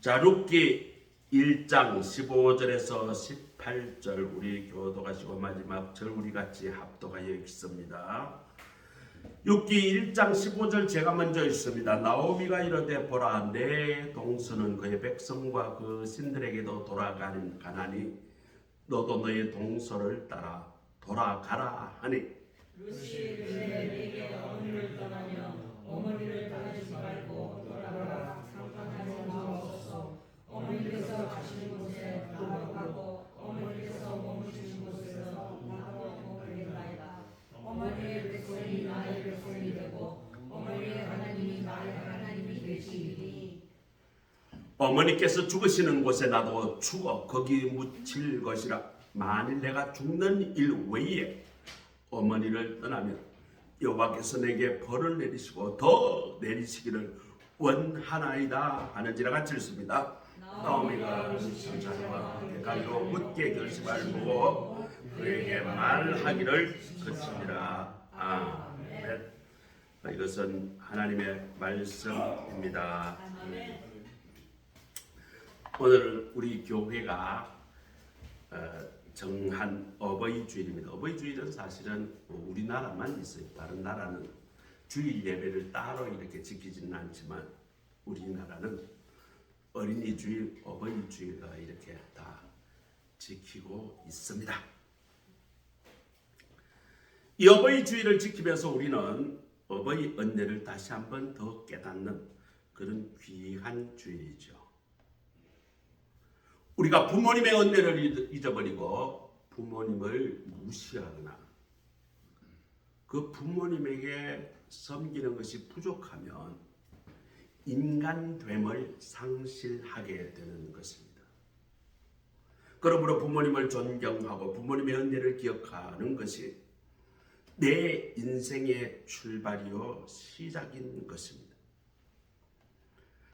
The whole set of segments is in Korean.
자, 룻기 1장 15절에서 18절 우리 교도가시고 마지막 절 우리 같이 합독하여 읽습니다. 룻기 1장 15절 제가 먼저 읽습니다. 나오미가 이르되 보라 내 동서는 그의 백성과 그 신들에게도 돌아가나니 너도 너의 동서를 따라 돌아가라 하니 룻이 내게 어머니를 떠나며 어머니를 따르지 말고 돌아가라 상관하지 마옵소서. 어머니께서 가시는 곳에 나도 가고 어머니께서 머무시는 곳에서 나도 머물리나이다. 어머니의 백성이 나의 백성이 되고 어머니의 하나님이 나의 하나님이 되시리니 어머니께서 죽으시는 곳에 나도 죽어 거기 묻힐 것이라. 만일 내가 죽는 일 외에 어머니를 떠나면 여호와께서 내게 벌을 내리시고 더 내리시기를 원하나이다 하는지라 같이 읽습니다. 나오미가 신자와 대가로 묻게 결심을 보고 그에게 말하기를 그치니라. 아멘. 이것은 하나님의 말씀입니다. 오늘 우리 교회가 정한 어버이 주일입니다. 어버이 주일은 사실은 우리나라만 있어요. 다른 나라는 주일 예배를 따로 이렇게 지키지는 않지만 우리나라는 어린이 주일, 어버이 주일과 이렇게 다 지키고 있습니다. 이 어버이 주일을 지키면서 우리는 어버이 은혜를 다시 한번 더 깨닫는 그런 귀한 주일이죠. 우리가 부모님의 은혜를 잊어버리고 부모님을 무시하거나 그 부모님에게 섬기는 것이 부족하면 인간됨을 상실하게 되는 것입니다. 그러므로 부모님을 존경하고 부모님의 은혜를 기억하는 것이 내 인생의 출발이요 시작인 것입니다.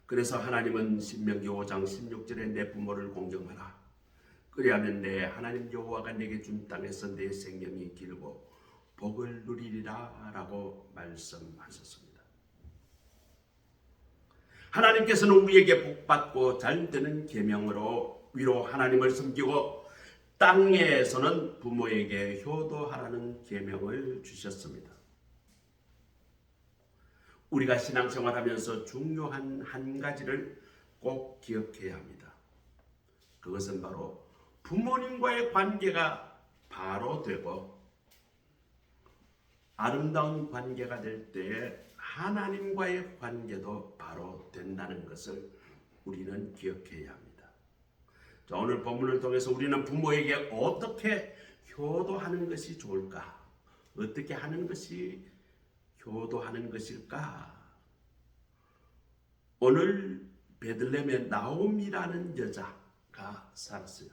그래서 하나님은 신명기 5장 16절에 내 부모를 공경하라. 그리하면 내 하나님 여호와가 내게 준 땅에서 내 생명이 길고 복을 누리리라 라고 말씀하셨습니다. 하나님께서는 우리에게 복받고 잘되는 계명으로 위로 하나님을 섬기고 땅에서는 부모에게 효도하라는 계명을 주셨습니다. 우리가 신앙생활하면서 중요한 한 가지를 꼭 기억해야 합니다. 그것은 바로 부모님과의 관계가 바로 되고 아름다운 관계가 될 때에 하나님과의 관계도 바로 된다는 것을 우리는 기억해야 합니다. 자, 오늘 본문을 통해서 우리는 부모에게 어떻게 효도하는 것이 좋을까? 어떻게 하는 것이 효도하는 것일까? 오늘 베들레헴에 나옴이라는 여자가 살았어요.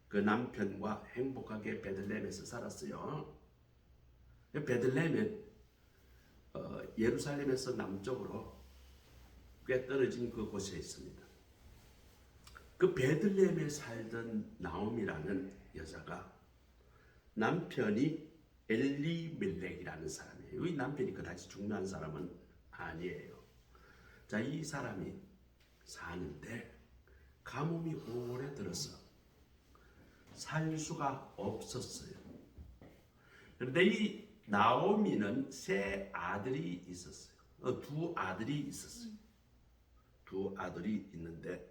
그 남편과 행복하게 베들레헴에서 살았어요. 베들레헴은 예루살렘에서 남쪽으로 꽤 떨어진 그 곳에 있습니다. 그 베들레헴에 살던 나옴이라는 여자가 남편이 엘리멜렉이라는 사람이에요. 이 남편이 그다지 중요한 사람은 아니에요. 자, 이 사람이 사는데 가뭄이 오래 들어서 살 수가 없었어요. 그런데 이 나오미는 세 아들이 있었어요. 두 아들이 있었어요. 두 아들이 있는데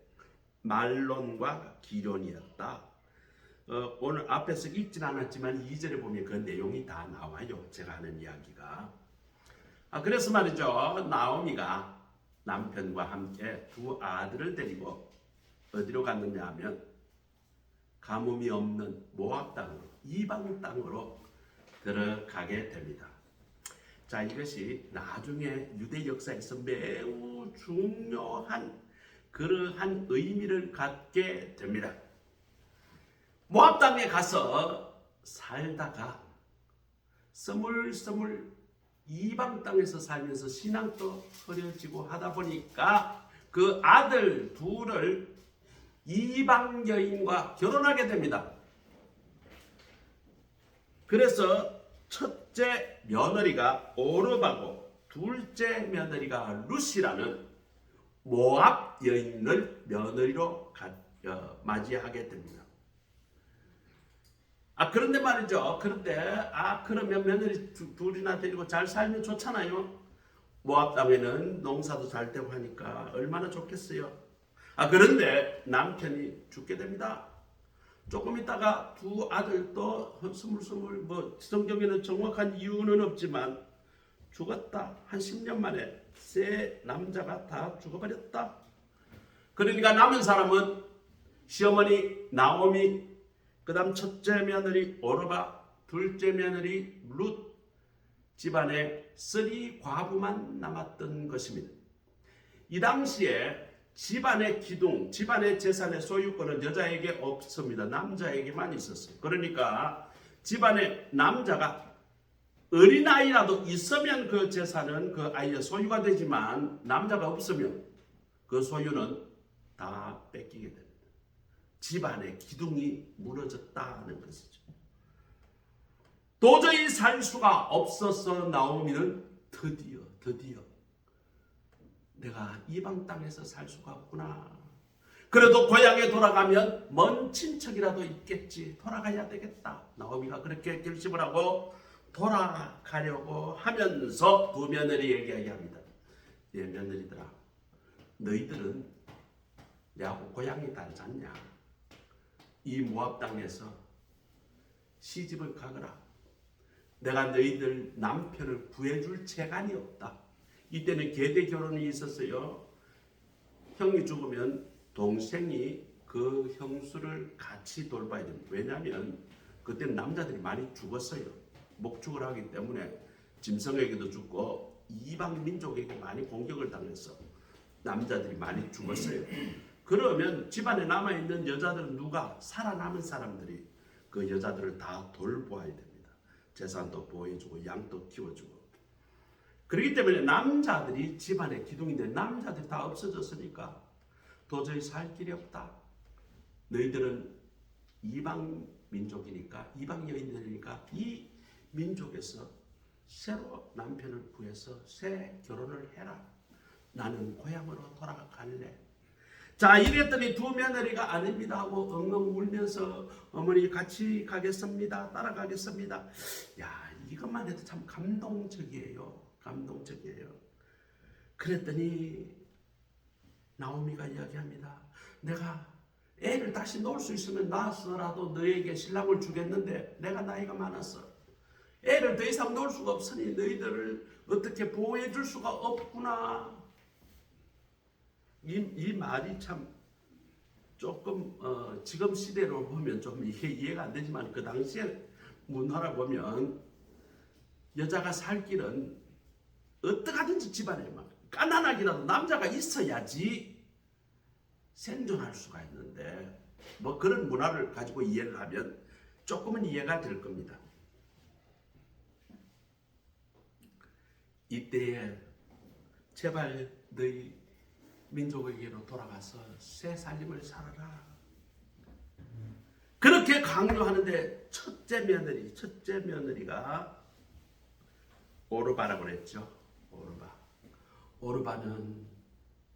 말론과 기련이었다. 오늘 앞에서 읽진 않았지만 2절에 보면 그 내용이 다 나와요. 제가 하는 이야기가. 그래서 말이죠. 나오미가 남편과 함께 두 아들을 데리고 어디로 갔느냐 하면 가뭄이 없는 모압 땅으로, 이방 땅으로 들어가게 됩니다. 자, 이것이 나중에 유대 역사에서 매우 중요한 그러한 의미를 갖게 됩니다. 모압 땅에 가서 살다가 스물스물 이방 땅에서 살면서 신앙도 흐려지고 하다 보니까 그 아들 둘을 이방 여인과 결혼하게 됩니다. 그래서 첫째 며느리가 오르바고 둘째 며느리가 룻이라는 모압 여인을 며느리로 맞이하게 됩니다. 그런데 말이죠. 그러면 며느리 둘이나 데리고 잘 살면 좋잖아요. 모압 땅에는 농사도 잘 되고 하니까 얼마나 좋겠어요. 그런데 남편이 죽게 됩니다. 조금 있다가 두 아들도 스물스물, 성경에는 정확한 이유는 없지만 죽었다. 한 10년 만에 세 남자가 다 죽어버렸다. 그러니까 남은 사람은 시어머니 나오미, 그 다음 첫째 며느리 오르바, 둘째 며느리 룻, 집안에 쓰리 과부만 남았던 것입니다. 이 당시에 집안의 기둥, 집안의 재산의 소유권은 여자에게 없습니다. 남자에게만 있었어요. 그러니까 집안에 남자가 어린아이라도 있으면 그 재산은 그 아이의 소유가 되지만 남자가 없으면 그 소유는 다 뺏기게 됩니다. 집안의 기둥이 무너졌다는 것이죠. 도저히 살 수가 없어서 나오미는 드디어 내가 이방 땅에서 살 수가 없구나. 그래도 고향에 돌아가면 먼 친척이라도 있겠지. 돌아가야 되겠다. 나오미가 그렇게 결심을 하고 돌아가려고 하면서 두 며느리에게 이야기합니다. 예, 며느리들아, 너희들은 내하고 고향이 다르지 않냐? 이 모압 땅에서 시집을 가거라. 내가 너희들 남편을 구해줄 재간이 없다. 이때는 계대 결혼이 있었어요. 형이 죽으면 동생이 그 형수를 같이 돌봐야 됩니다. 왜냐하면 그때는 남자들이 많이 죽었어요. 목축을 하기 때문에 짐승에게도 죽고 이방 민족에게 많이 공격을 당해서 남자들이 많이 죽었어요. 그러면 집안에 남아있는 여자들은 누가? 살아남은 사람들이 그 여자들을 다 돌보아야 됩니다. 재산도 보호해주고 양도 키워주고. 그렇기 때문에 남자들이 집안의 기둥인데 남자들이 다 없어졌으니까 도저히 살 길이 없다. 너희들은 이방 민족이니까, 이방 여인들이니까 이 민족에서 새로 남편을 구해서 새 결혼을 해라. 나는 고향으로 돌아갈래. 자, 이랬더니 두 며느리가 아닙니다 하고 엉엉 울면서 어머니 같이 가겠습니다. 따라가겠습니다. 야, 이것만 해도 참 감동적이에요. 그랬더니 나오미가 이야기합니다. 내가 애를 다시 놓을 수 있으면 낳아서라도 너에게 신랑을 주겠는데 내가 나이가 많았어. 애를 더 이상 놓을 수가 없으니 너희들을 어떻게 보호해 줄 수가 없구나. 이 말이 참 조금 지금 시대로 보면 좀 이해가 안 되지만 그 당시에 문화라 보면 여자가 살 길은 어떡하든지 집안에 막 가난하기라도 남자가 있어야지 생존할 수가 있는데 그런 문화를 가지고 이해를 하면 조금은 이해가 될 겁니다. 이때에 제발 너희 민족에게로 돌아가서 새 살림을 살아라. 그렇게 강요하는데 첫째 며느리가 오르바라고 그랬죠. 오르바는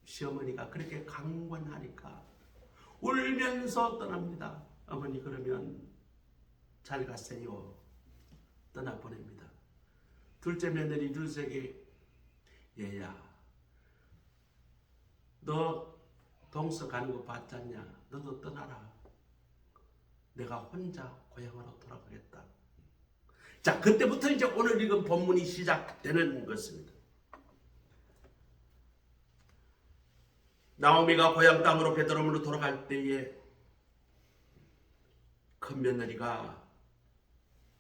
시어머니가 그렇게 강권하니까 울면서 떠납니다. 어머니 그러면 잘 가세요. 떠나보냅니다. 둘째 며느리 룻에게 얘야 너 동서 가는 거 봤잖냐. 너도 떠나라. 내가 혼자 고향으로 돌아가겠다. 자, 그때부터 이제 오늘 읽은 본문이 시작되는 것입니다. 나오미가 고향 땅으로 베들레헴으로 돌아갈 때에 큰 며느리가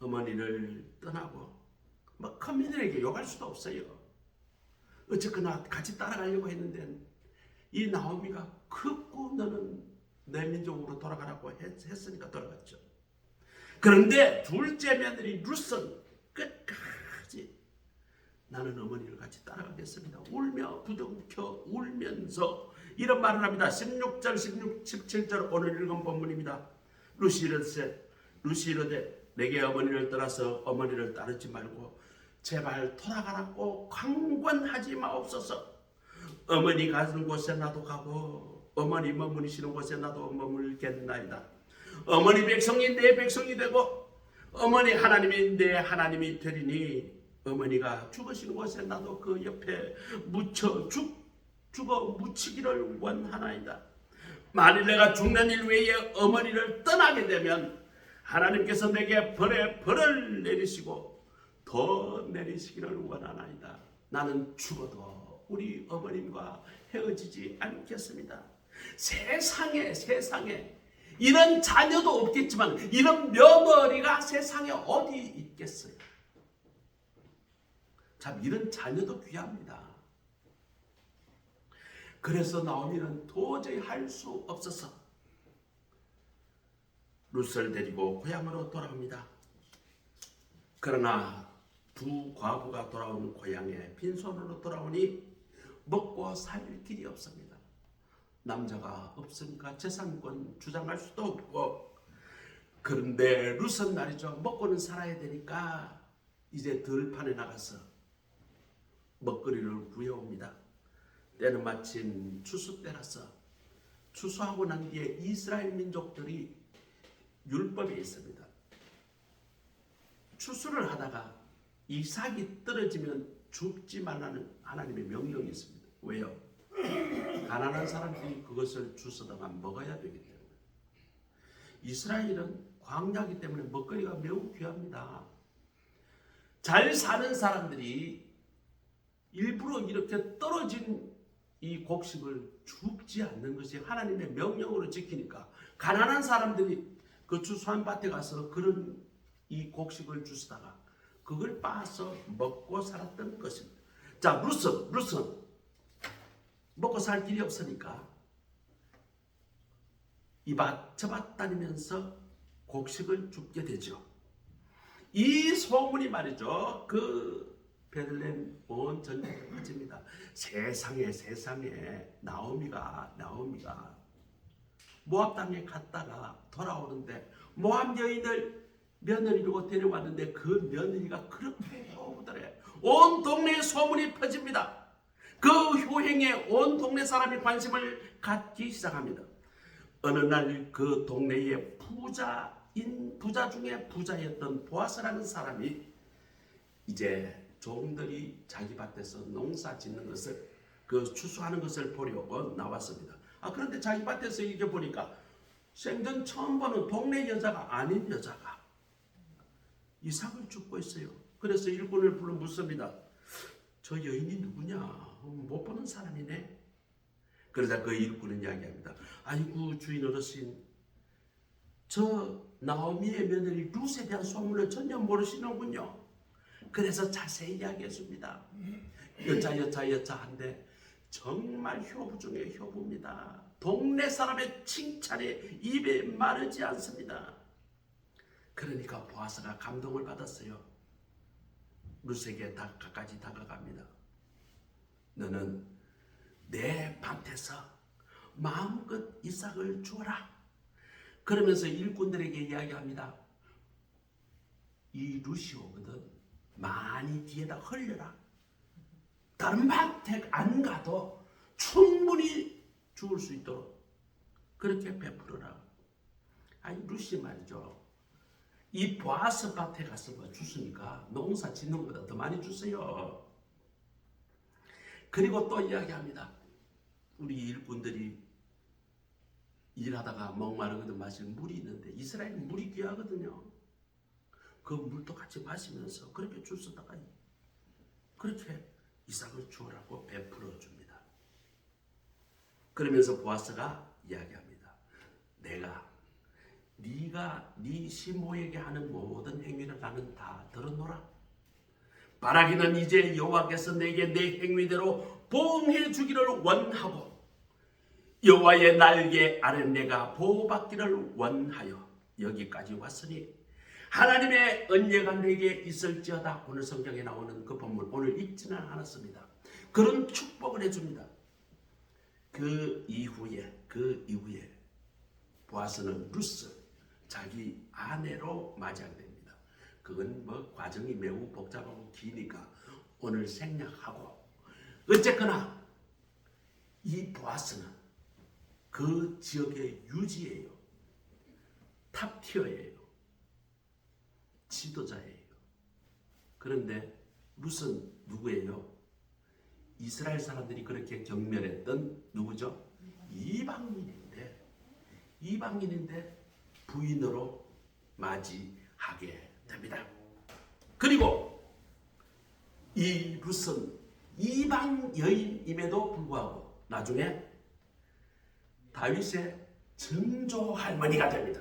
어머니를 떠나고 큰 며느리에게 욕할 수도 없어요. 어쨌거나 같이 따라가려고 했는데 이 나오미가 크고 너는 내 민족으로 돌아가라고 했으니까 돌아갔죠. 그런데 둘째 며느리 룻은 끝까지 나는 어머니를 같이 따라가겠습니다. 울며 부둥켜 울면서 이런 말을 합니다. 16절, 17절 오늘 읽은 본문입니다. 룻이 이르되 내게 어머니를 떠나서 어머니를 따르지 말고 제발 돌아가라고 강권하지 마옵소서. 어머니 가는 곳에 나도 가고 어머니 머무르시는 곳에 나도 머물겠나이다. 어머니 백성이 내 백성이 되고 어머니 하나님이 내 하나님이 되리니 어머니가 죽으시는 곳에 나도 그 옆에 죽어 묻히기를 원하나이다. 만일 내가 죽는 일 외에 어머니를 떠나게 되면 하나님께서 내게 벌을 내리시고 더 내리시기를 원하나이다. 나는 죽어도 우리 어머님과 헤어지지 않겠습니다. 세상에 이런 자녀도 없겠지만 이런 며느리가 세상에 어디 있겠어요? 참 이런 자녀도 귀합니다. 그래서 나오미는 도저히 할 수 없어서 룻을 데리고 고향으로 돌아옵니다. 그러나 두 과부가 돌아온 고향에 빈손으로 돌아오니 먹고 살 길이 없습니다. 남자가 없으니까 재산권 주장할 수도 없고, 그런데 룻은 말이죠, 먹고는 살아야 되니까 이제 들판에 나가서 먹거리를 구해옵니다. 때는 마침 추수 때라서 추수하고 난 뒤에 이스라엘 민족들이 율법에 있습니다. 추수를 하다가 이삭이 떨어지면 죽지 말라는 하나님의 명령이 있습니다. 왜요? 가난한 사람들이 그것을 주워다가 먹어야 되기 때문에. 이스라엘은 광야이기 때문에 먹거리가 매우 귀합니다. 잘 사는 사람들이 일부러 이렇게 떨어진 이 곡식을 줍지 않는 것이 하나님의 명령으로 지키니까 가난한 사람들이 그 추수한 밭에 가서 그런 이 곡식을 주스다가 그걸 빻아서 먹고 살았던 것입니다. 자, 룻은 먹고 살 길이 없으니까 이 밭 저 밭 다니면서 곡식을 줍게 되죠. 이 소문이 말이죠, 그 베들레헴 온 전역에 퍼집니다. 세상에 나오미가 모압 땅에 갔다가 돌아오는데 모압 여인을 며느리로 데려왔는데 그 며느리가 그렇게 효부더래. 온 동네에 소문이 퍼집니다. 그 효행에 온 동네 사람이 관심을 갖기 시작합니다. 어느 날 그 동네에 부자 중에 부자였던 보아스라는 사람이 이제 종들이 자기 밭에서 농사 짓는 것을, 그 추수하는 것을 보려고 나왔습니다. 그런데 자기 밭에서 이렇게 보니까 생전 처음 보는 동네 여자가 아닌 여자가 이삭을 줍고 있어요. 그래서 일꾼을 불러 묻습니다. 저 여인이 누구냐? 못 보는 사람이네. 그러자 그 일꾼은 이야기합니다. 아이고 주인 어르신, 저 나오미의 며느리 룻에 대한 소문을 전혀 모르시는군요. 그래서 자세히 이야기했습니다. 여차한데 정말 효부 중에 효부입니다. 동네 사람의 칭찬에 입에 마르지 않습니다. 그러니까 보아스가 감동을 받았어요. 룻에게 가까이 다가갑니다. 너는 내 밭에서 마음껏 이삭을 주어라. 그러면서 일꾼들에게 이야기합니다. 이 룻이 오거든 많이 뒤에다 흘려라. 다른 밭에 안 가도 충분히 죽을 수 있도록 그렇게 베풀어라. 룻이 말이죠, 이 보아스 밭에 가서 주스니까 농사 짓는 것보다 더 많이 주세요. 그리고 또 이야기합니다. 우리 일꾼들이 일하다가 목마르거든 마실 물이 있는데 이스라엘은 물이 귀하거든요. 그 물도 같이 마시면서 그렇게 주스다가 그렇게 이삭을 주어라고 베풀어 줍니다. 그러면서 보아스가 이야기합니다. 네가 네 시모에게 하는 모든 행위를 나는 다 들었노라. 바라기는 이제 여호와께서 내게 내 행위대로 보응해 주기를 원하고 여호와의 날개 아래 내가 보호받기를 원하여 여기까지 왔으니 하나님의 은혜가 내게 있을지어다. 오늘 성경에 나오는 그 본문 오늘 읽지는 않았습니다. 그런 축복을 해줍니다. 그 이후에 보아스는 룻을 자기 아내로 맞이하게 됩니다. 그건 과정이 매우 복잡하고 기니까 오늘 생략하고, 어쨌거나 이 보아스는 그 지역의 유지예요. 탑티어예요. 지도자예요. 그런데 룻은 누구예요? 이스라엘 사람들이 그렇게 경멸했던 누구죠? 이방인인데 부인으로 맞이하게 됩니다. 그리고 이 룻은 이방 여인임에도 불구하고 나중에 다윗의 증조 할머니가 됩니다.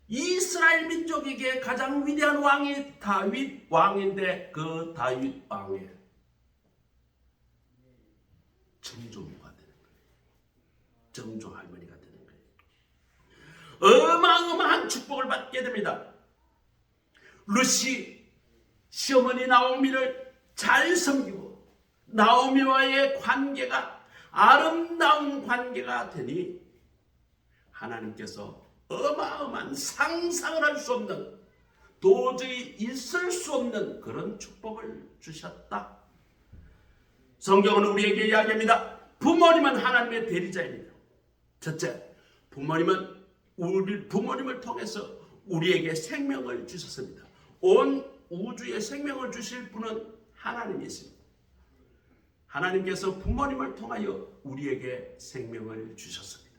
이스라엘 민족에게 가장 위대한 왕이 다윗 왕인데 그 다윗 왕의 증조모가 되는 거예요. 증조 할머니가 되는 거예요. 어마어마한 축복을 받게 됩니다. 룻이 시어머니 나오미를 잘 섬기고 나오미와의 관계가 아름다운 관계가 되니 하나님께서 어마어마한 상상을 할 수 없는 도저히 있을 수 없는 그런 축복을 주셨다. 성경은 우리에게 이야기합니다. 부모님은 하나님의 대리자입니다. 첫째, 부모님을 통해서 우리에게 생명을 주셨습니다. 온 우주에 생명을 주실 분은 하나님이십니다. 하나님께서 부모님을 통하여 우리에게 생명을 주셨습니다.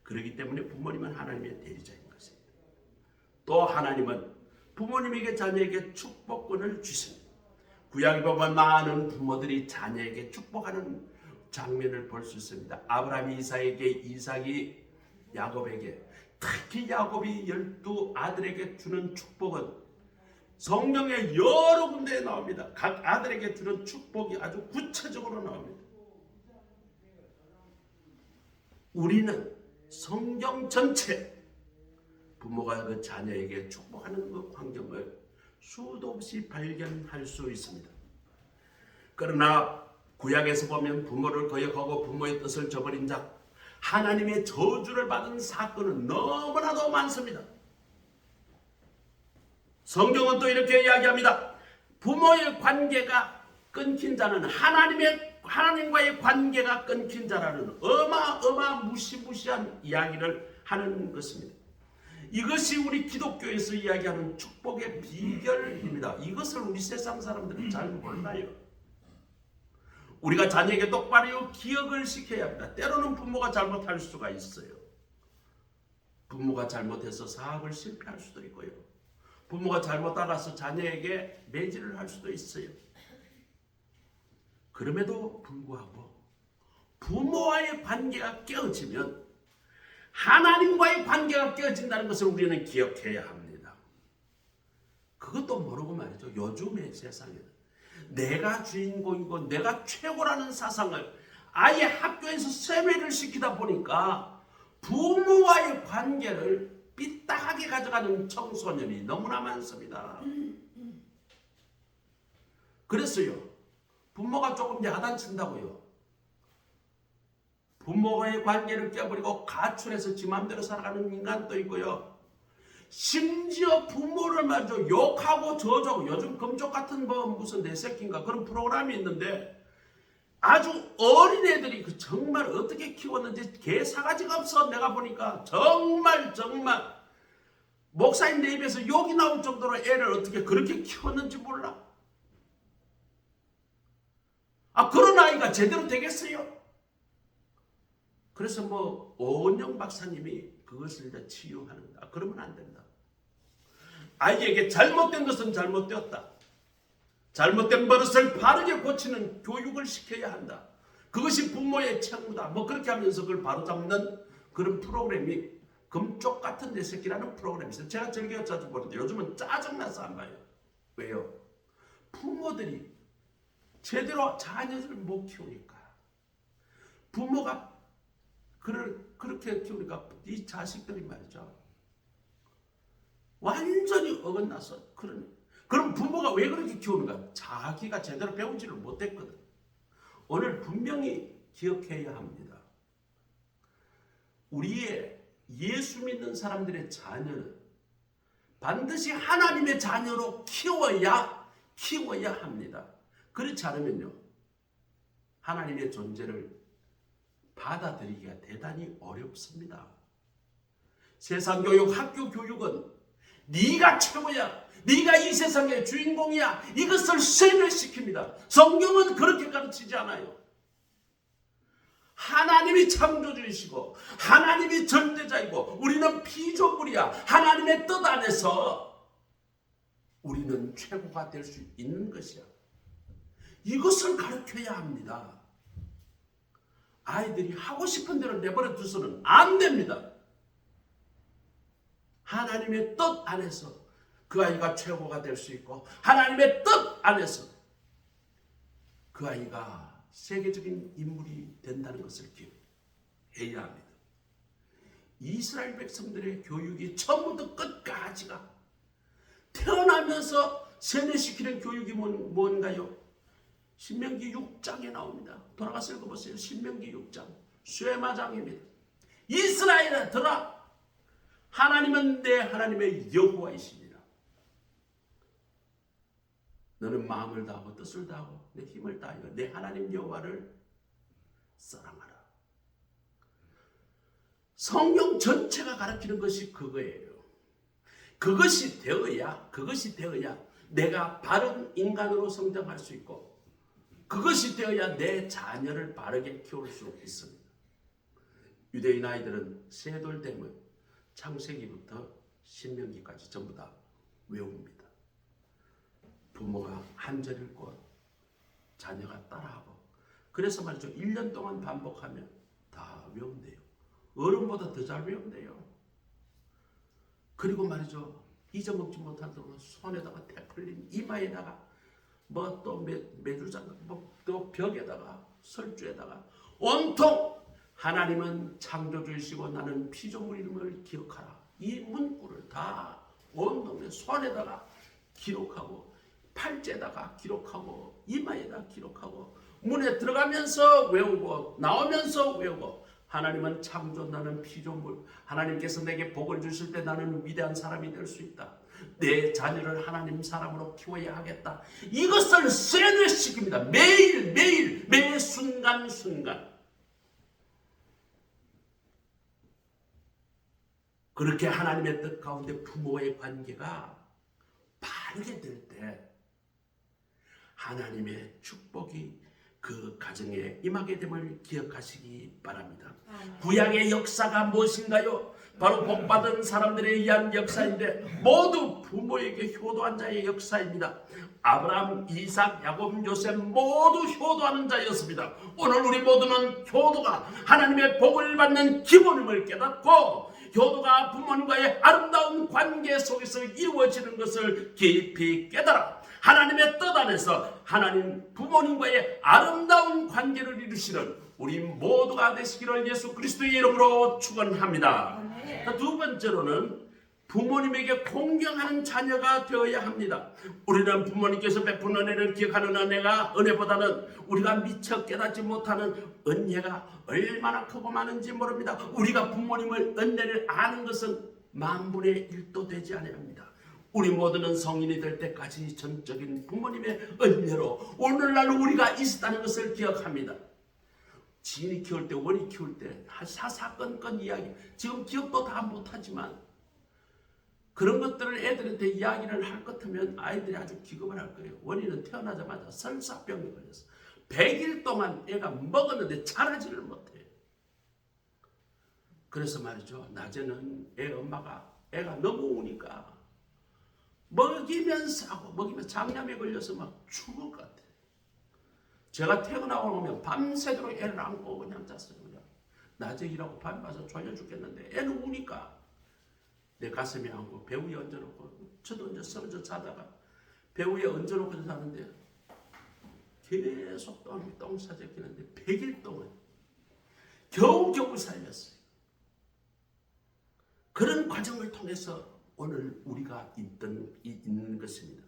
그렇기 때문에 부모님은 하나님의 대리자인 것입니다. 또 하나님은 부모님에게 자녀에게 축복권을 주십니다. 구약에 보면 많은 부모들이 자녀에게 축복하는 장면을 볼 수 있습니다. 아브라함이 이삭에게, 이삭이 야곱에게, 특히 야곱이 12 아들에게 주는 축복은 성경에 여러 군데에 나옵니다. 각 아들에게 주는 축복이 아주 구체적으로 나옵니다. 우리는 성경 전체 부모가 그 자녀에게 축복하는 그 광경을 수도 없이 발견할 수 있습니다. 그러나 구약에서 보면 부모를 거역하고 부모의 뜻을 저버린 자, 하나님의 저주를 받은 사건은 너무나도 많습니다. 성경은 또 이렇게 이야기합니다. 부모의 관계가 끊긴 자는 하나님과의 관계가 끊긴 자라는 무시무시한 이야기를 하는 것입니다. 이것이 우리 기독교에서 이야기하는 축복의 비결입니다. 이것을 우리 세상 사람들은 잘 몰라요. 우리가 자녀에게 똑바로 기억을 시켜야 합니다. 때로는 부모가 잘못할 수가 있어요. 부모가 잘못해서 사업을 실패할 수도 있고요. 부모가 잘못 알아서 자녀에게 매질을 할 수도 있어요. 그럼에도 불구하고 부모와의 관계가 깨어지면 하나님과의 관계가 깨어진다는 것을 우리는 기억해야 합니다. 그것도 모르고 말이죠. 요즘의 세상에는 내가 주인공이고 내가 최고라는 사상을 아예 학교에서 세뇌를 시키다 보니까 부모와의 관계를 삐딱하게 가져가는 청소년이 너무나 많습니다. 그래서요, 부모가 조금 야단친다고요, 부모와의 관계를 깨버리고 가출해서 지 맘대로 살아가는 인간도 있고요. 심지어 부모를 말이죠, 욕하고 저주하고, 요즘 금쪽 같은 무슨 내 새끼인가 그런 프로그램이 있는데 아주 어린애들이 그 정말 어떻게 키웠는지 개사가지가 없어. 내가 보니까 정말 목사님 내 입에서 욕이 나올 정도로 애를 어떻게 그렇게 키웠는지 몰라. 그런 아이가 제대로 되겠어요? 그래서 오은영 박사님이 그것을 이제 치유하는다. 그러면 안 된다. 아이에게 잘못된 것은 잘못되었다. 잘못된 버릇을 바르게 고치는 교육을 시켜야 한다. 그것이 부모의 책무다. 그렇게 하면서 그걸 바로잡는 그런 프로그램이 금쪽 같은 내 새끼라는 프로그램이 있어요. 제가 즐겨 자주 보는데 요즘은 짜증나서 안 봐요. 왜요? 부모들이 제대로 자녀를 못 키우니까. 부모가 그렇게 키우니까 이 자식들이 말이죠, 완전히 어긋나서 그럼 부모가 왜 그렇게 키우는가? 자기가 제대로 배우지를 못했거든. 오늘 분명히 기억해야 합니다. 우리의 예수 믿는 사람들의 자녀는 반드시 하나님의 자녀로 키워야 합니다. 그렇지 않으면요, 하나님의 존재를 받아들이기가 대단히 어렵습니다. 세상 교육, 학교 교육은 네가 최고야, 네가 이 세상의 주인공이야, 이것을 세뇌시킵니다. 성경은 그렇게 가르치지 않아요. 하나님이 창조주이시고 하나님이 전제자이고 우리는 피조물이야. 하나님의 뜻 안에서 우리는 최고가 될 수 있는 것이야. 이것을 가르쳐야 합니다. 아이들이 하고 싶은 대로 내버려 두서는 안 됩니다. 하나님의 뜻 안에서 그 아이가 최고가 될 수 있고 하나님의 뜻 안에서 그 아이가 세계적인 인물이 된다는 것을 기억해야 합니다. 이스라엘 백성들의 교육이 처음부터 끝까지가 태어나면서 세뇌시키는 교육이 뭔가요? 신명기 6장에 나옵니다. 돌아가서 읽어보세요. 신명기 6장 쇠마장입니다. 이스라엘아, 하나님은 내 하나님의 여호와이시니라. 너는 마음을 다하고 뜻을 다하고 내 힘을 다하여 내 하나님 여호와를 사랑하라. 성경 전체가 가르치는 것이 그거예요. 그것이 되어야 내가 바른 인간으로 성장할 수 있고 그것이 되어야 내 자녀를 바르게 키울 수 있습니다. 유대인 아이들은 세 돌 되면 창세기부터 신명기까지 전부 다 외웁니다. 부모가 한 절 읽고 자녀가 따라하고 그래서 말이죠. 1년 동안 반복하면 다 외운대요. 어른보다 더 잘 외운대요. 그리고 말이죠. 잊어먹지 못하도록 손에다가 태플린 이마에다가 뭐 또 메주장 또 벽에다가 설주에다가 온통 하나님은 창조주이시고 나는 피조물임을 기억하라. 이 문구를 다 온 동네 손에다가 기록하고 팔찌에다가 기록하고 이마에다 기록하고 문에 들어가면서 외우고 나오면서 외우고 하나님은 창조 나는 피조물 하나님께서 내게 복을 주실 때 나는 위대한 사람이 될 수 있다. 내 자녀를 하나님 사람으로 키워야 하겠다. 이것을 세뇌시킵니다. 매일 매 순간 그렇게 하나님의 뜻 가운데 부모의 관계가 바르게 될 때 하나님의 축복이 그 가정에 임하게 됨을 기억하시기 바랍니다. 구약의 역사가 무엇인가요? 바로 복받은 사람들에 의한 역사인데 모두 부모에게 효도한 자의 역사입니다. 아브라함, 이삭, 야곱, 요셉 모두 효도하는 자였습니다. 오늘 우리 모두는 효도가 하나님의 복을 받는 기본임을 깨닫고 효도가 부모님과의 아름다운 관계 속에서 이루어지는 것을 깊이 깨달아 하나님의 뜻 안에서 하나님 부모님과의 아름다운 관계를 이루시는 우리 모두가 되시기를 예수 그리스도의 이름으로 축원합니다. 두 번째로는 부모님에게 공경하는 자녀가 되어야 합니다. 우리는 부모님께서 베푼 은혜를 기억하는 은혜보다는 우리가 미처 깨닫지 못하는 은혜가 얼마나 크고 많은지 모릅니다. 우리가 부모님의 은혜를 아는 것은 만분의 1도 되지 않습니다. 우리 모두는 성인이 될 때까지 전적인 부모님의 은혜로 오늘날 우리가 있었다는 것을 기억합니다. 지인이 키울 때, 원이 키울 때 사사건건 이야기, 지금 기억도 다 못하지만 그런 것들을 애들한테 이야기를 할 것 같으면 아이들이 아주 기겁을 할 거예요. 원인은 태어나자마자 설사병에 걸려서 100일 동안 애가 먹었는데 자라지를 못해요. 그래서 말이죠. 낮에는 애가 너무 우니까 먹이면 싸고 먹이면 장염에 걸려서 막 죽을 것 같아요. 제가 퇴근하고 오면 밤새도록 애를 안고 그냥 잤어요. 그냥. 낮에 일하고 밤에 와서 졸려 죽겠는데 애는 우니까 내 가슴에 안고 배 위에 얹어놓고 저도 이제 쓰러져 자다가 배 위에 얹어놓고 자는데 계속 똥 싸제끼는데 100일 동안 겨우겨우 살렸어요. 그런 과정을 통해서 오늘 우리가 있는 것입니다.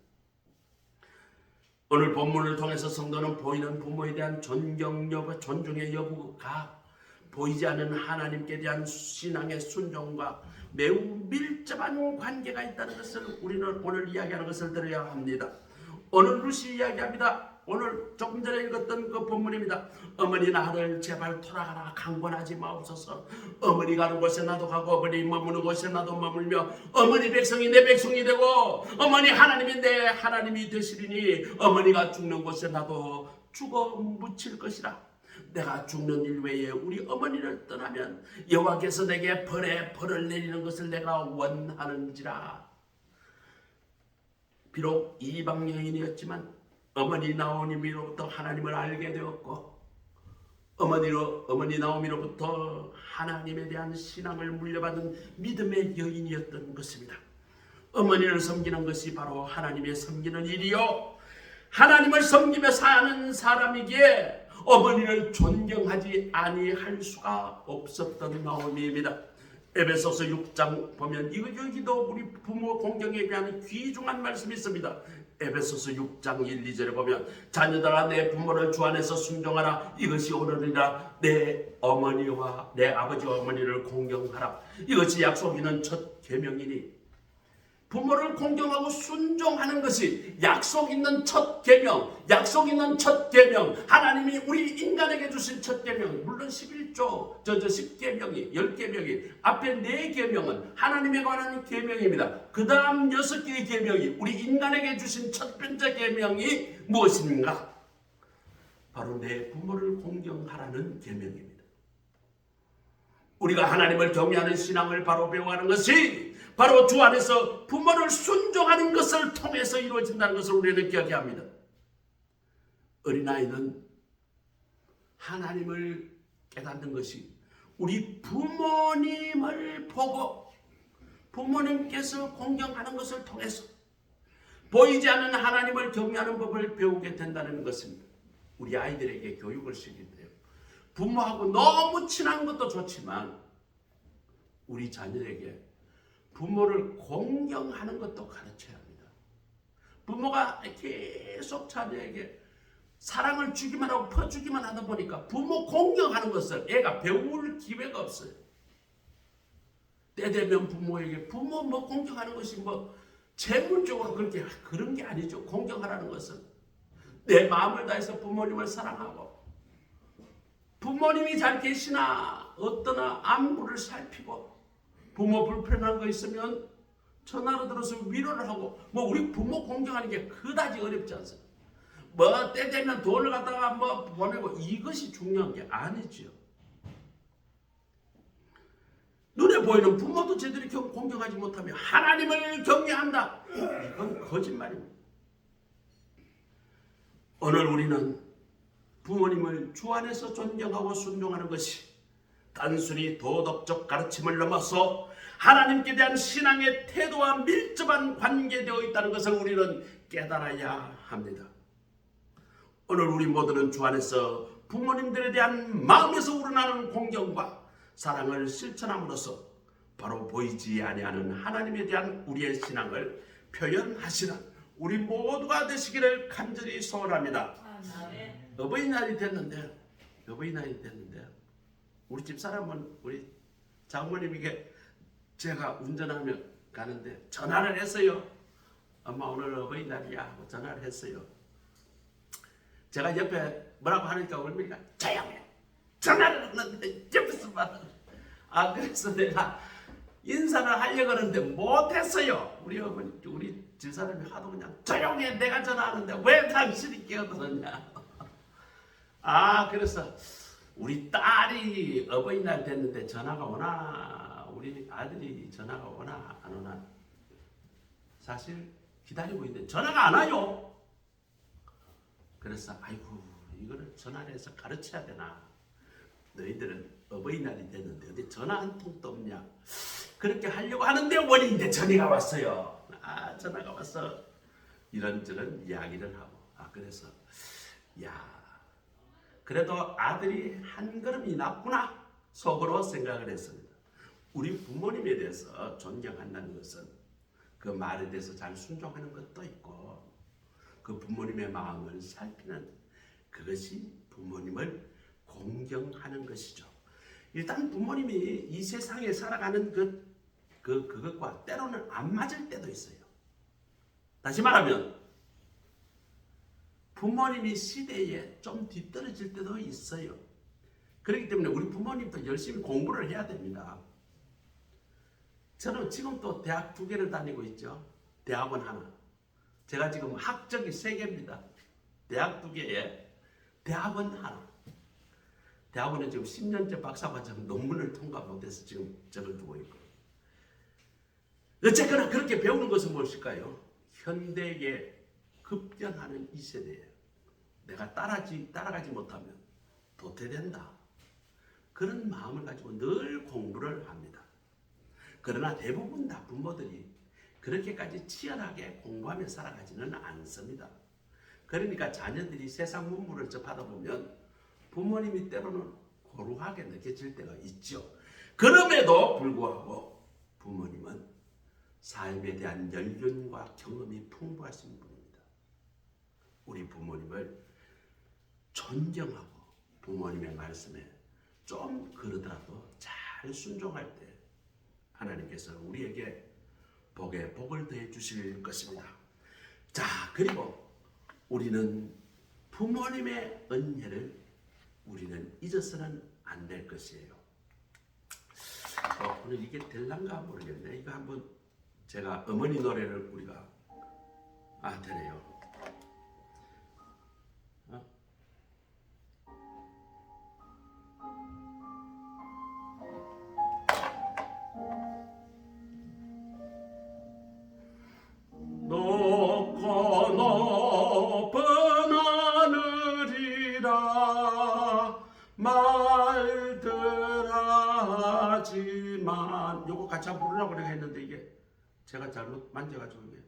오늘 본문을 통해서 성도는 보이는 부모에 대한 존중의 여부가 보이지 않는 하나님께 대한 신앙의 순종과 매우 밀접한 관계가 있다는 것을 우리는 오늘 이야기하는 것을 들어야 합니다. 오늘 루시 이야기합니다. 오늘 조금 전에 읽었던 그 본문입니다. 어머니 나를 제발 돌아가라 강권하지 마옵소서. 어머니 가는 곳에 나도 가고 어머니 머무는 곳에 나도 머물며 어머니 백성이 내 백성이 되고 어머니 하나님이 내 하나님이 되시리니 어머니가 죽는 곳에 나도 죽어 묻힐 것이라. 내가 죽는 일 외에 우리 어머니를 떠나면 여호와께서 내게 벌을 내리는 것을 내가 원하는지라. 비록 이방 여인이었지만 어머니 나오미로부터 하나님을 알게 되었고 어머니 나오미로부터 하나님에 대한 신앙을 물려받은 믿음의 여인이었던 것입니다. 어머니를 섬기는 것이 바로 하나님의 섬기는 일이요, 하나님을 섬기며 사는 사람이기에 어머니를 존경하지 아니할 수가 없었던 나오미입니다. 에베소서 6장 보면 여기도 우리 부모 공경에 대한 귀중한 말씀이 있습니다. 에베소서 6장 1, 2절에 보면 자녀들아 내 부모를 주 안에서 순종하라. 이것이 옳으리라. 내 어머니와 내 아버지와 어머니를 공경하라. 이것이 약속 있는 첫 계명이니, 부모를 공경하고 순종하는 것이 약속 있는 첫 계명, 약속 있는 첫 계명, 하나님이 우리 인간에게 주신 첫 계명. 물론 11조 10계명이 10계명이 앞에 4계명은 하나님에 관한 계명입니다. 그 다음 6개의 계명이 우리 인간에게 주신 첫 번째 계명이 무엇인가? 바로 내 부모를 공경하라는 계명입니다. 우리가 하나님을 경외하는 신앙을 바로 배워가는 것이 바로 주 안에서 부모를 순종하는 것을 통해서 이루어진다는 것을 우리는 기억해야 합니다. 어린아이는 하나님을 깨닫는 것이 우리 부모님을 보고 부모님께서 공경하는 것을 통해서 보이지 않는 하나님을 경외하는 법을 배우게 된다는 것입니다. 우리 아이들에게 교육을 시킬 때요, 부모하고 너무 친한 것도 좋지만 우리 자녀에게 부모를 공경하는 것도 가르쳐야 합니다. 부모가 계속 자녀에게 사랑을 주기만 하고 퍼주기만 하다 보니까 부모 공경하는 것을 애가 배울 기회가 없어요. 때 되면 부모에게 부모 공경하는 것이 재물적으로 그런 게 아니죠. 공경하라는 것은 내 마음을 다해서 부모님을 사랑하고 부모님이 잘 계시나 어떠나 안부를 살피고 부모 불편한 거 있으면 전화로 들어서 위로를 하고 우리 부모 공경하는 게 그다지 어렵지 않습니다. 때 되면 돈을 갖다가 보내고 이것이 중요한 게 아니죠. 눈에 보이는 부모도 제대로 공경하지 못하면 하나님을 경외한다, 이건 거짓말입니다. 오늘 우리는 부모님을 주 안에서 존경하고 순종하는 것이 단순히 도덕적 가르침을 넘어서 하나님께 대한 신앙의 태도와 밀접한 관계되어 있다는 것을 우리는 깨달아야 합니다. 오늘 우리 모두는 주 안에서 부모님들에 대한 마음에서 우러나는 공경과 사랑을 실천함으로써 바로 보이지 아니하는 하나님에 대한 우리의 신앙을 표현하시는 우리 모두가 되시기를 간절히 소원합니다. 어버이날이 됐는데 우리 집사람은 우리 장모님에게 제가 운전하며 가는데 전화를 했어요. 엄마 오늘 어버이날이야 하고 전화를 했어요. 제가 옆에 뭐라고 하니까 얼마니까 조용해, 전화를 했는데 옆에서 받아. 그래서 내가 인사를 하려고 하는데 못했어요. 우리 어머니, 우리 집사람이 하도 그냥 조용해, 내가 전화하는데 왜 당신이 끼어들었냐. 그래서 우리 딸이 어버이날 됐는데 전화가 오나, 우리 아들이 전화가 오나 안 오나 사실 기다리고 있는데 전화가 안 와요. 그래서 아이고 이거를 전화를 해서 가르쳐야 되나, 너희들은 어버이날이 됐는데 어디 전화 한 통도 없냐, 그렇게 하려고 하는데 원인데 전화가 왔어요. 전화가 와서 이런저런 이야기를 하고 그래서 그래도 아들이 한 걸음이 낫구나 속으로 생각을 했습니다. 우리 부모님에 대해서 존경한다는 것은 그 말에 대해서 잘 순종하는 것도 있고 그 부모님의 마음을 살피는 그것이 부모님을 공경하는 것이죠. 일단 부모님이 이 세상에 살아가는 그것과 때로는 안 맞을 때도 있어요. 다시 말하면 부모님이 시대에 좀 뒤떨어질 때도 있어요. 그렇기 때문에 우리 부모님도 열심히 공부를 해야 됩니다. 저는 지금 또 대학 2개를 다니고 있죠. 대학원 하나. 제가 지금 학적이 3개입니다. 대학 2개에 대학원 하나. 대학원에 지금 10년째 박사과정 논문을 통과 못해서 지금 저를 두고 있고. 어쨌거나 그렇게 배우는 것은 무엇일까요? 현대에 급변하는 이 세대에 내가 따라가지 못하면 도태된다. 그런 마음을 가지고 늘 공부를 합니다. 그러나 대부분 다 부모들이 그렇게까지 치열하게 공부하며 살아가지는 않습니다. 그러니까 자녀들이 세상 문물을 접하다 보면 부모님이 때로는 고루하게 느껴질 때가 있죠. 그럼에도 불구하고 부모님은 삶에 대한 연륜과 경험이 풍부하신 분입니다. 우리 부모님을 존경하고 부모님의 말씀에 좀 그러더라도 잘 순종할 때 하나님께서 우리에게 복에 복을 더해 주실 것입니다. 자, 그리고 우리는 부모님의 은혜를 우리는 잊어서는 안 될 것이에요. 오늘 이게 될란가 모르겠네. 이거 한번 제가 어머니 노래를 우리가 되네요. 높고 높은 하늘이라 말들 하지만 요거 같이 한번 부르라고 내가 했는데 이게 제가 잘못 만져가지고 이게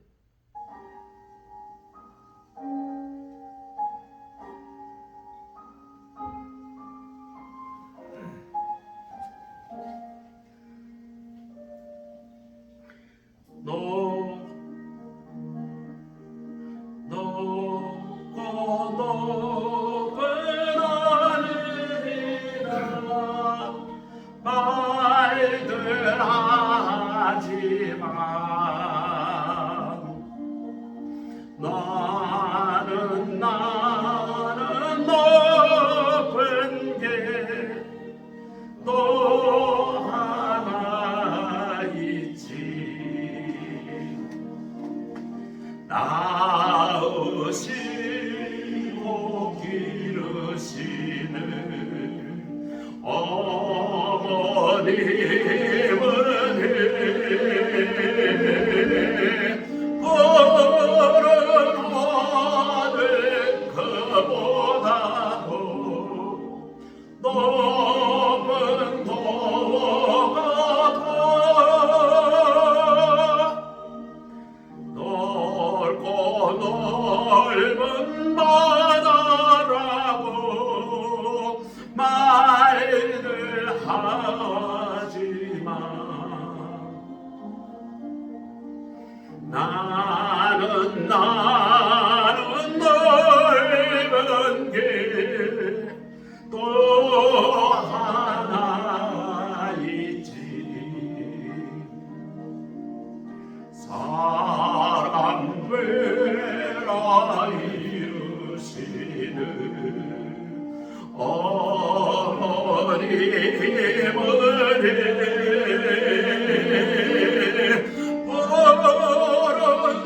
나는 높은 게 또 하나 있지. 낳으시고 기르시는 어머님은 높은 도가 넓고 넓은 바다라고 말을 하지만 나는 넓은 길 또 하나 있지. 사람 외라 이루시는 어머님은 푸른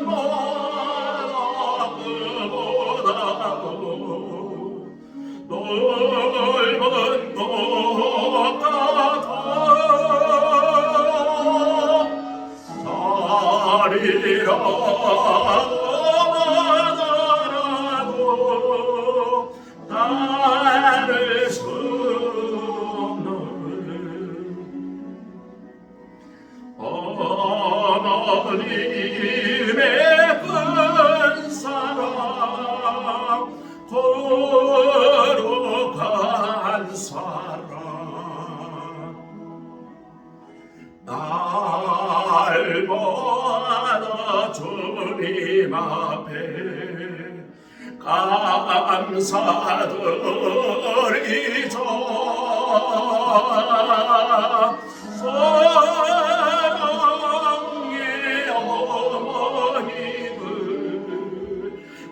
바다 그보다도 넓은 도가 살이라 하더라도 다를 수 없는 어머님의 큰 사랑 거룩한 사랑 날마다 주님 앞에 감사드리죠. 사랑의 어머님을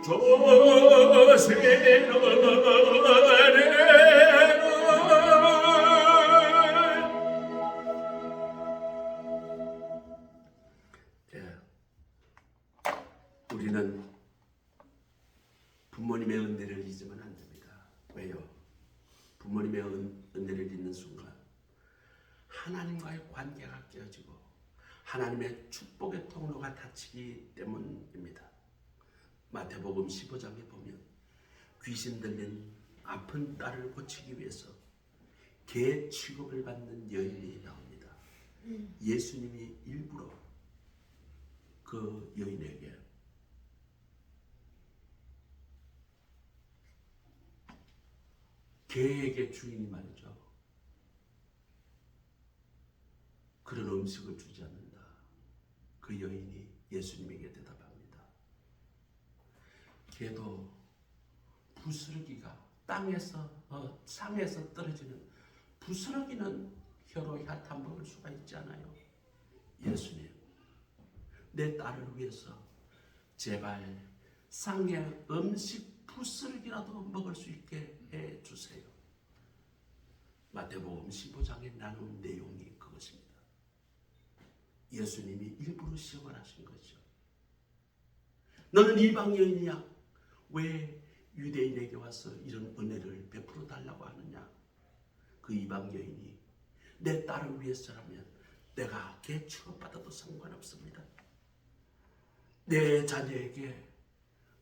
주신 부모님의 은혜를 잊는 순간 하나님과의 관계가 깨어지고 하나님의 축복의 통로가 닫히기 때문입니다. 마태복음 15장에 보면 귀신 들린 아픈 딸을 고치기 위해서 개 취급을 받는 여인이 나옵니다. 예수님이 일부러 그 여인에게 개에게 주인이 말이죠. 그런 음식을 주지 않는다. 그 여인이 예수님에게 대답합니다. 개도 부스러기가 땅에서 상에서 떨어지는 부스러기는 혀로 얕아 먹을 수가 있지 않아요. 예수님, 내 딸을 위해서 제발 상의 음식 부스러기라도 먹을 수 있게 해주세요. 마태복음 15장에 나눈 내용이 그것입니다. 예수님이 일부러 시험을 하신 거죠. 너는 이방 여인이야. 왜 유대인에게 와서 이런 은혜를 베풀어 달라고 하느냐? 그 이방 여인이 내 딸을 위해서라면 내가 개 취급받아도 상관없습니다. 내 자녀에게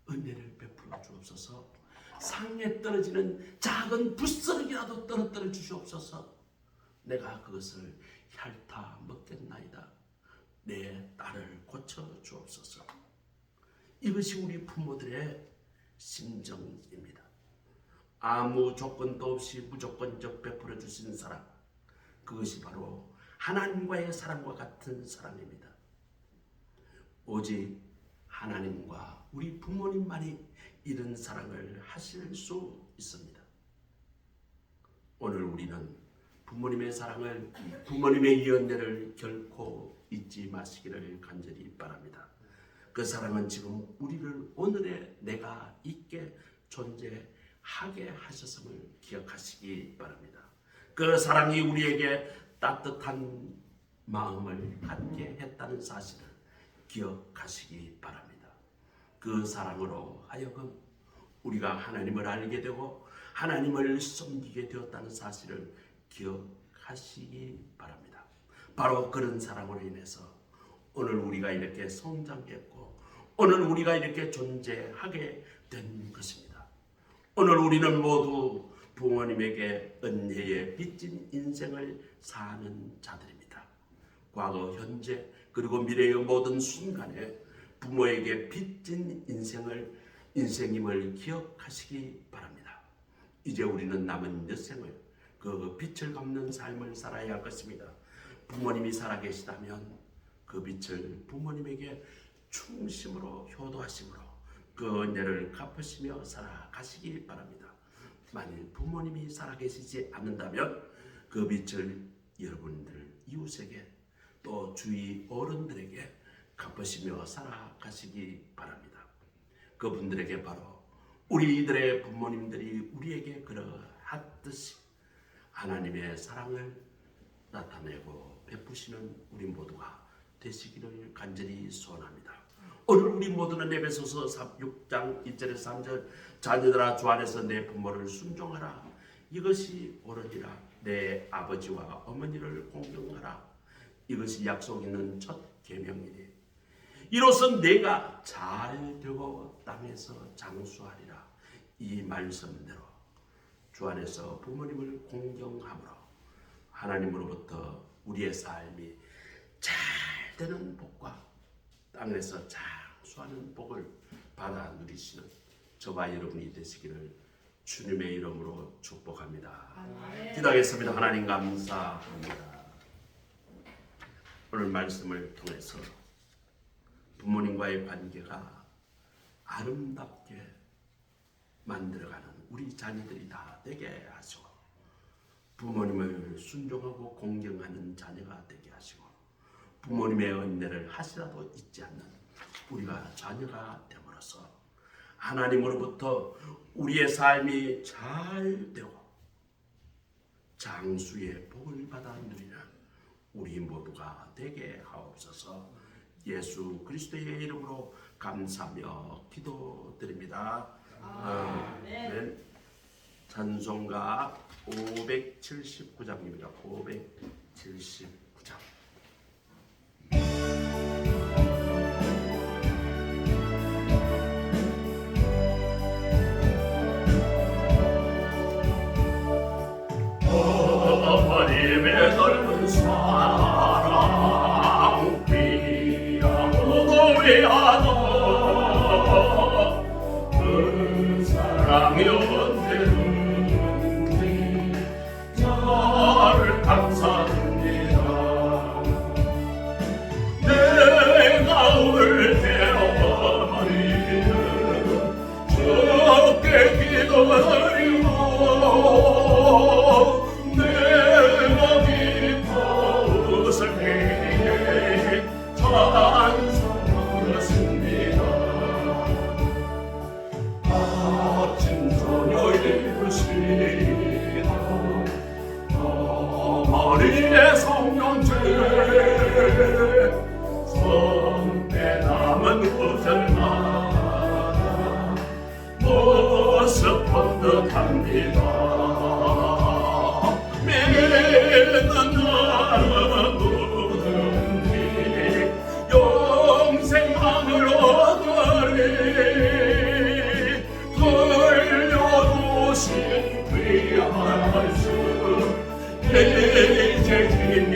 은혜를 베풀어 주옵소서. 상에 떨어지는 작은 부스러기라도 떨어뜨려 주시옵소서. 내가 그것을 핥아 먹겠나이다. 내 딸을 고쳐 주옵소서. 이것이 우리 부모들의 심정입니다. 아무 조건도 없이 무조건적 베풀어 주신 사랑, 그것이 바로 하나님과의 사랑과 같은 사랑입니다. 오직 하나님과 우리 부모님만이 이런 사랑을 하실 수 있습니다. 오늘 우리는 부모님의 사랑을, 부모님의 연대를 결코 잊지 마시기를 간절히 바랍니다. 그 사랑은 지금 우리를 오늘의 내가 있게 존재하게 하셨음을 기억하시기 바랍니다. 그 사랑이 우리에게 따뜻한 마음을 갖게 했다는 사실을 기억하시기 바랍니다. 그 사랑으로 하여금 우리가 하나님을 알게 되고 하나님을 섬기게 되었다는 사실을 기억하시기 바랍니다. 바로 그런 사랑으로 인해서 오늘 우리가 이렇게 성장했고 오늘 우리가 이렇게 존재하게 된 것입니다. 오늘 우리는 모두 부모님에게 은혜에 빚진 인생을 사는 자들입니다. 과거, 현재, 그리고 미래의 모든 순간에 부모에게 빚진 인생임을 기억하시기 바랍니다. 이제 우리는 남은 여생을 그 빛을 갚는 삶을 살아야 할 것입니다. 부모님이 살아계시다면 그 빛을 부모님에게 충심으로 효도하심으로 그 은혜를 갚으시며 살아가시기 바랍니다. 만일 부모님이 살아계시지 않는다면 그 빛을 여러분들 이웃에게 또 주위 어른들에게 갚으시며 살아가시기 바랍니다. 그분들에게 바로 우리들의 부모님들이 우리에게 그러하듯이 하나님의 사랑을 나타내고 베푸시는 우리 모두가 되시기를 간절히 소원합니다. 오늘 우리 모두는 에베소서 6장 1절에서 3절 자녀들아 주 안에서 내 부모를 순종하라. 이것이 옳으니라. 내 아버지와 어머니를 공경하라. 이것이 약속 있는 첫 계명이니 이로써 내가 잘 되고 땅에서 장수하리라. 이 말씀대로 주 안에서 부모님을 공경함으로 하나님으로부터 우리의 삶이 잘 되는 복과 땅에서 장수하는 복을 받아 누리시는 저와 여러분이 되시기를 주님의 이름으로 축복합니다. 기도하겠습니다. 하나님 감사합니다. 오늘 말씀을 통해서 부모님과의 관계가 아름답게 만들어가는 우리 자녀들이 다 되게 하시고 부모님을 순종하고 공경하는 자녀가 되게 하시고 부모님의 은혜를 하시라도 잊지 않는 우리가 자녀가 됨으로써 하나님으로부터 우리의 삶이 잘 되고 장수의 복을 받아 누리는 우리 모두가 되게 하옵소서. 예수 그리스도의 이름으로 감사하며 기도드립니다. 아멘. 찬송가 579장입니다. 579장. 하나님의 넓은 사랑 위하고 위하다 그 사랑이 언제든지 나를 감사합니다. 내가 올 때어머니는 주께 기도하리고 어머니의 성령제 손에 남은 구절마다 모습 본 듯합니다. 믿는 나는 누구든지 영생만을 얻으리. 돌려주신 귀한 말씀 이제 힘이